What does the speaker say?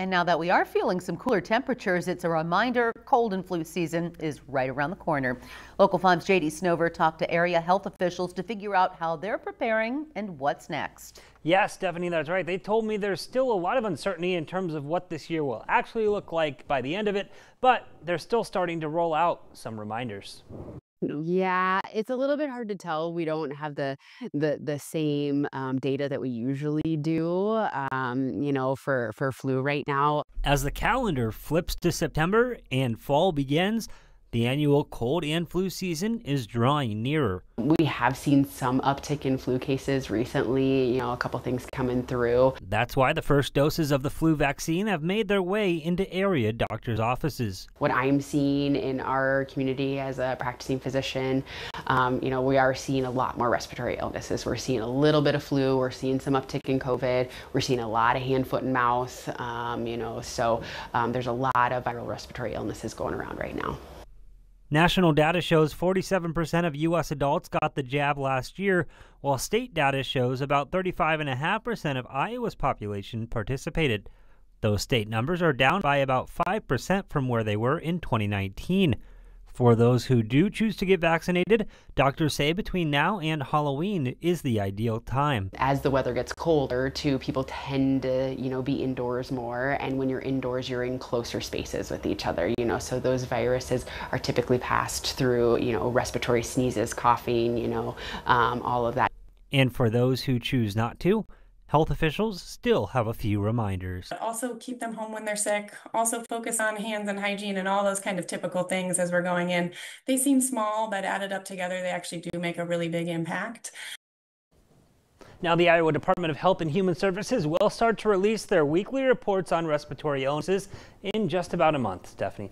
And now that we are feeling some cooler temperatures, it's a reminder cold and flu season is right around the corner. Local 5's JD Snover talked to area health officials to figure out how they're preparing and what's next. Yes, Stephanie, that's right. They told me there's still a lot of uncertainty in terms of what this year will actually look like by the end of it, but they're still starting to roll out some reminders. Yeah, it's a little bit hard to tell. We don't have the same data that we usually do, for flu right now. As the calendar flips to September and fall begins, the annual cold and flu season is drawing nearer. We have seen some uptick in flu cases recently, a couple things coming through. That's why the first doses of the flu vaccine have made their way into area doctors' offices. What I'm seeing in our community as a practicing physician, we are seeing a lot more respiratory illnesses. We're seeing a little bit of flu, we're seeing some uptick in COVID, we're seeing a lot of hand, foot, and mouth, so there's a lot of viral respiratory illnesses going around right now. National data shows 47% of U.S. adults got the jab last year, while state data shows about 35.5% of Iowa's population participated. Those state numbers are down by about 5% from where they were in 2019. For those who do choose to get vaccinated, doctors say between now and Halloween is the ideal time. As the weather gets colder, too, people tend to, be indoors more. And when you're indoors, you're in closer spaces with each other, so those viruses are typically passed through, respiratory sneezes, coughing, all of that. And for those who choose not to, health officials still have a few reminders. Also keep them home when they're sick. Also focus on hands and hygiene and all those kind of typical things as we're going in. They seem small, but added up together, they actually do make a really big impact. Now, the Iowa Department of Health and Human Services will start to release their weekly reports on respiratory illnesses in just about a month. Stephanie.